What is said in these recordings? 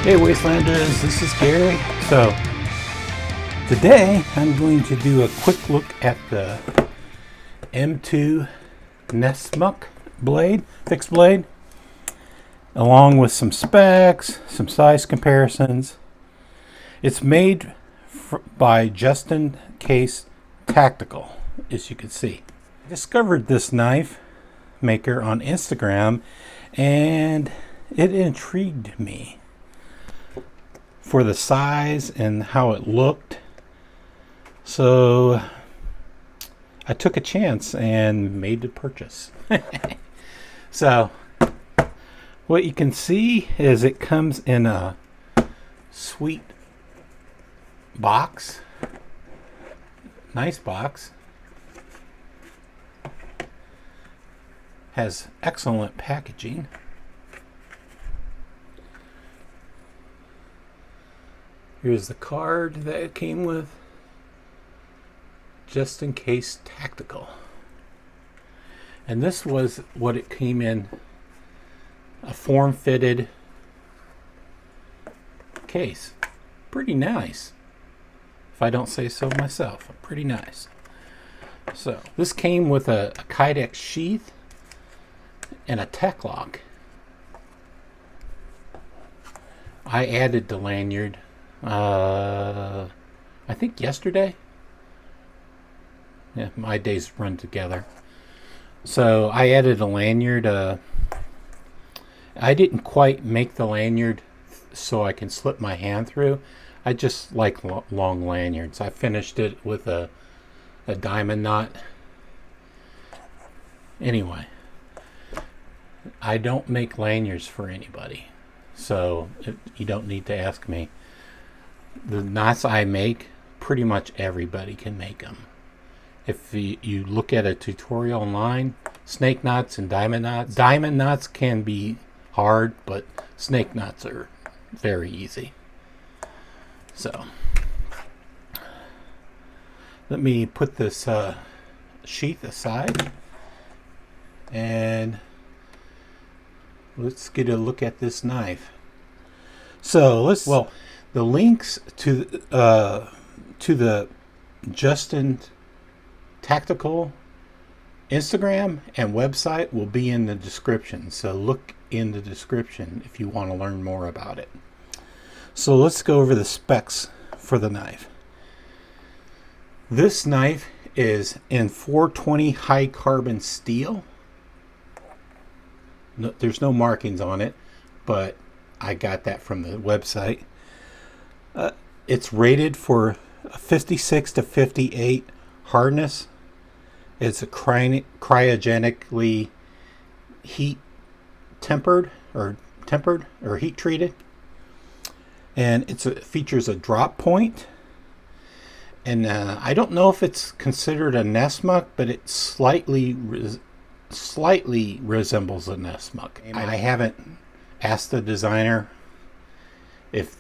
Hey Wastelanders, this is Gary. So today I'm going to do a quick look at the M-2 Nessmuk blade, fixed blade, along with some specs, some size comparisons. It's made by Justin Case Tactical, as you can see. I discovered this knife maker on Instagram and it intrigued me for the size and how it looked. So I took a chance and made the purchase. So what you can see is it comes in a sweet box, nice box, has excellent packaging. Here's the card that it came with. Just in case tactical. And this was what it came in, a form-fitted case. Pretty nice, if I don't say so myself. Pretty nice. So this came with a Kydex sheath and a tech lock. I added the lanyard I think yesterday. Yeah, my days run together. So I added a lanyard. I didn't quite make the lanyard so I can slip my hand through. I just like long lanyards. I finished it with a diamond knot. Anyway, I don't make lanyards for anybody, so you don't need to ask me. The knots I make, pretty much everybody can make them. If you look at a tutorial online, snake knots and diamond knots can be hard, but snake knots are very easy. So let me put this sheath aside and let's get a look at this knife. So the links to the Justin Tactical Instagram and website will be in the description. So look in the description if you want to learn more about it. So let's go over the specs for the knife. This knife is in 420 high carbon steel. No, there's no markings on it, but I got that from the website. It's rated for 56 to 58 hardness. It's a cryogenically heat tempered or heat treated, and it features a drop point. And I don't know if it's considered a Nessmuk, but it slightly resembles a Nessmuk. I haven't asked the designer if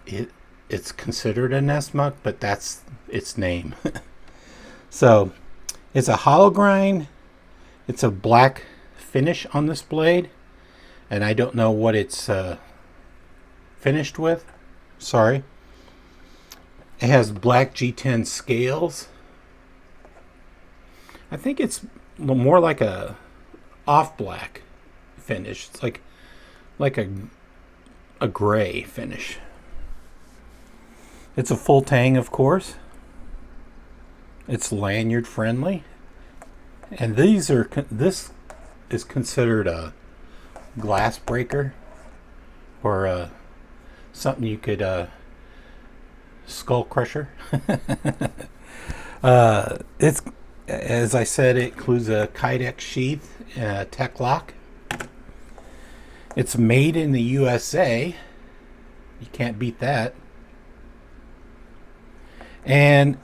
it's considered a Nessmuk, but that's its name. So it's a hollow grind. It's a black finish on this blade, and I don't know what it's finished with. Sorry. It has black G10 scales. I think it's more like a off black finish. It's like a gray finish. It's a full tang, of course. It's lanyard friendly, and this is considered a glass breaker, or something you could skull crusher. It's, as I said, it includes a Kydex sheath and a tech lock. It's made in the USA. You can't beat that. And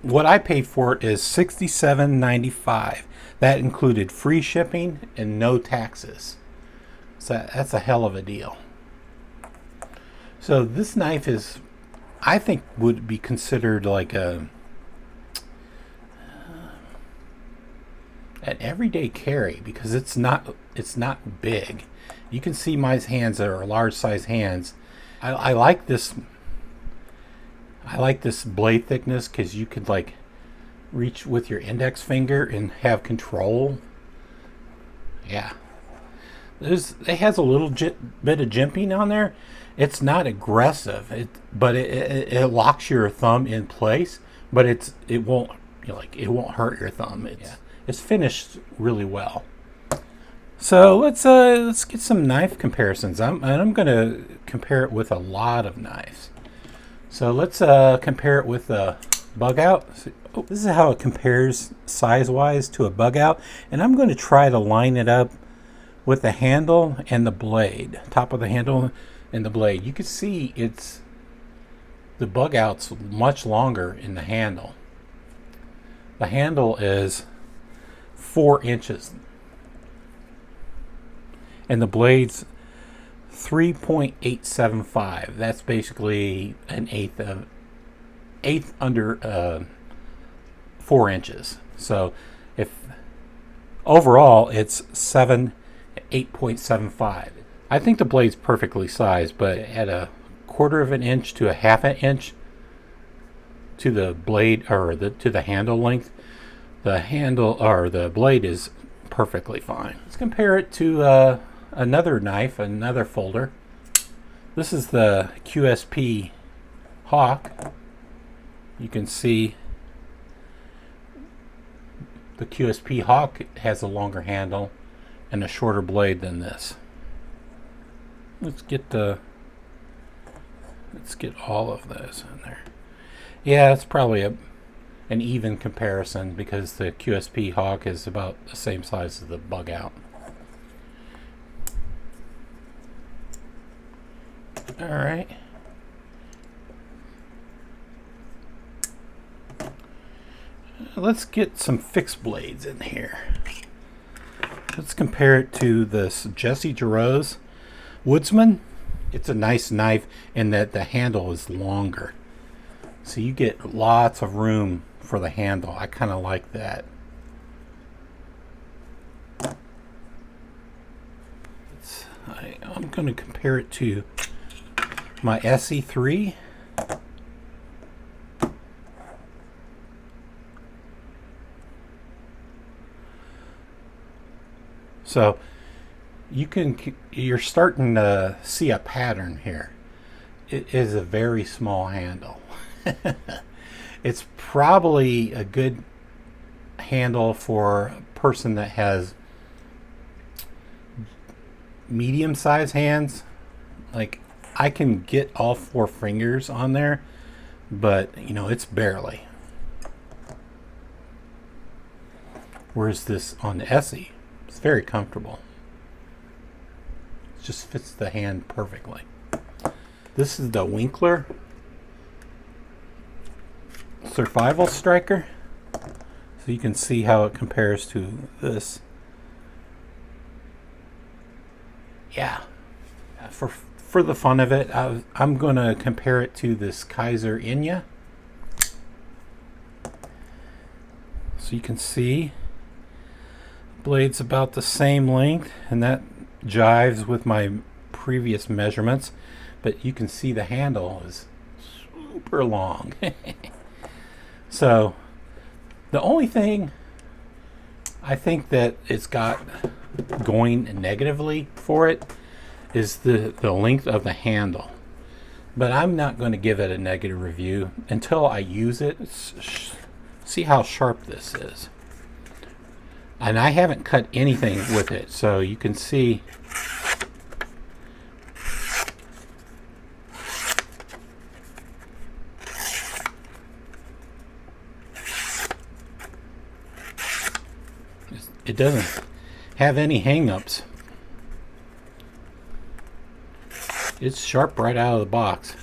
what I paid for it is $67.95. That included free shipping and no taxes. So that's a hell of a deal. So this knife is, I think, would be considered like an everyday carry, because it's not it's not big. You can see my hands are large size hands. I like this. I like this blade thickness because you could like reach with your index finger and have control. Yeah, it has a little bit of jimping on there. It's not aggressive, but it locks your thumb in place. But it won't it won't hurt your thumb. It's finished really well. So let's get some knife comparisons. I'm gonna compare it with a lot of knives. So let's compare it with a bug out. This is how it compares size-wise to a bug out, and I'm going to try to line it up with the handle and the blade, top of the handle and the blade. You can see the bug out's much longer in the handle. The handle is 4 inches, and the blade's 3.875. That's basically an eighth under 4 inches. So if overall it's 8.75. I think the blade's perfectly sized, but at a 1/4 of an inch to a 1/2 an inch to the blade or to the handle length, the handle or the blade is perfectly fine. Let's compare it to another knife, another folder. This is the QSP Hawk. You can see the QSP Hawk has a longer handle and a shorter blade than this. Let's get all of those in there. Yeah, it's probably an even comparison because the QSP Hawk is about the same size as the bug out. All right. Let's get some fixed blades in here. Let's compare it to this Jesse Giroux's Woodsman. It's a nice knife in that the handle is longer, so you get lots of room for the handle. I kind of like that. I'm going to compare it to my SE3. So you're starting to see a pattern here. It is a very small handle. It's probably a good handle for a person that has medium-sized hands. Like, I can get all 4 fingers on there, but it's barely. Whereas this on the SE, it's very comfortable. It just fits the hand perfectly. This is the Winkler Survival Striker. So you can see how it compares to this. Yeah. For the fun of it, I'm going to compare it to this Kaiser Inya. So you can see blade's about the same length, and that jives with my previous measurements, but you can see the handle is super long. So the only thing I think that it's got going negatively for it is the length of the handle, but I'm not going to give it a negative review until I use it. See how sharp this is. And I haven't cut anything with it, so you can see it doesn't have any hang-ups. It's sharp right out of the box.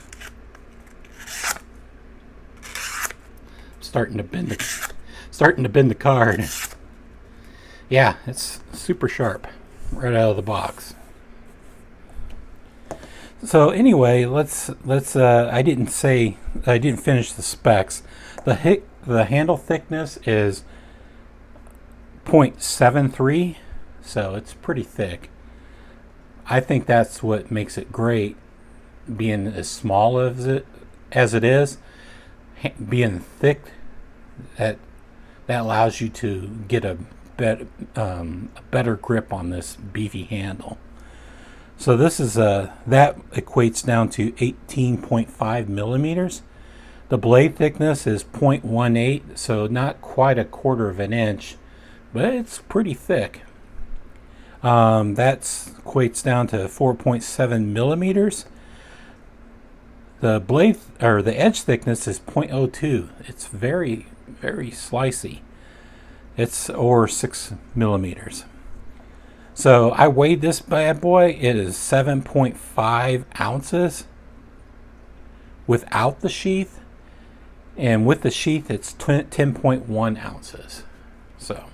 Starting to bend the card. Yeah, it's super sharp right out of the box. So anyway, let's I didn't finish the specs. The handle thickness is 0.73, so it's pretty thick. I think that's what makes it great, being as small as it is, being thick. That allows you to get a better grip on this beefy handle. So this is that equates down to 18.5 millimeters. The blade thickness is 0.18, so not quite a quarter of an inch, but it's pretty thick. That equates down to 4.7 millimeters. The blade, or the edge thickness, is 0.02. It's very, very slicey. It's over 6 millimeters. So I weighed this bad boy. It is 7.5 ounces without the sheath, and with the sheath it's 10.1 ounces. So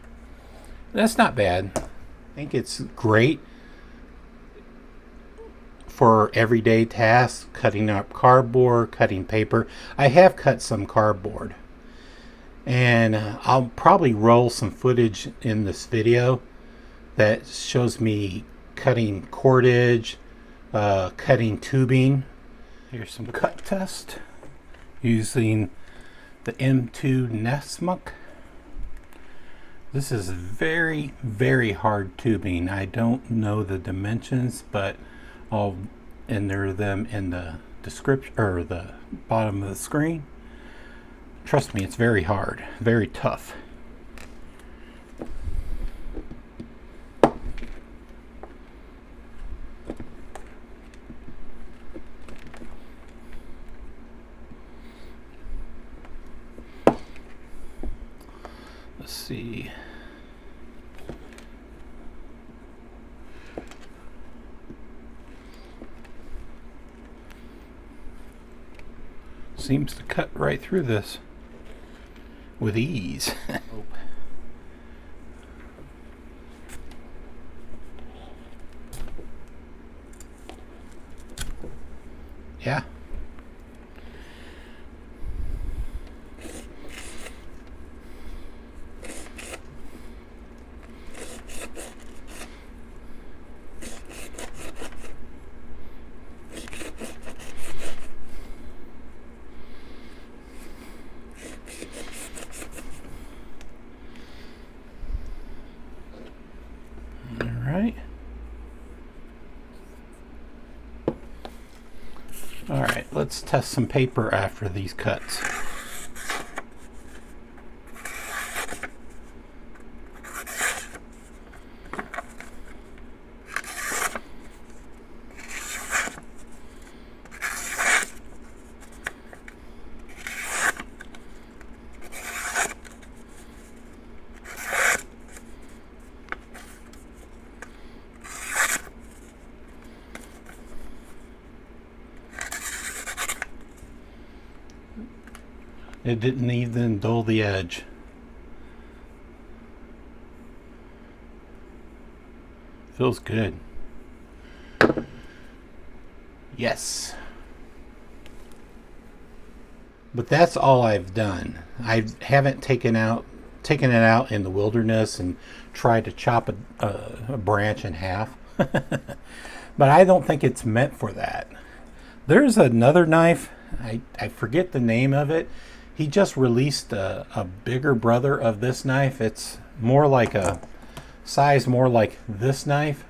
that's not bad. I think it's great for everyday tasks, cutting up cardboard, cutting paper. I have cut some cardboard, and I'll probably roll some footage in this video that shows me cutting cordage, cutting tubing. Here's some cut test using the M-2 Nessmuk. This is very, very hard tubing. I don't know the dimensions, but I'll enter them in the description or the bottom of the screen. Trust me, it's very hard, very tough. Let's see. Seems to cut right through this with ease. Yeah. All right, let's test some paper after these cuts. It didn't even dull the edge. Feels good. Yes. But that's all I've done. I haven't taken it out in the wilderness and tried to chop a branch in half. But I don't think it's meant for that. There's another knife. I forget the name of it. He just released a bigger brother of this knife. It's more like a size, more like this knife.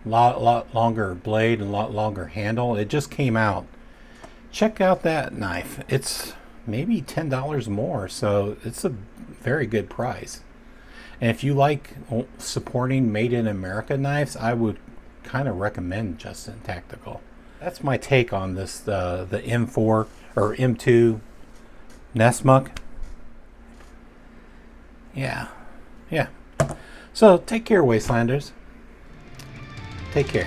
Lot longer blade and a lot longer handle. It just came out. Check out that knife. It's maybe $10 more, so it's a very good price. And if you like supporting Made in America knives, I would kind of recommend Justin Tactical. That's my take on this, the M4 or M2 Nessmuk. Yeah. So take care, Wastelanders. Take care.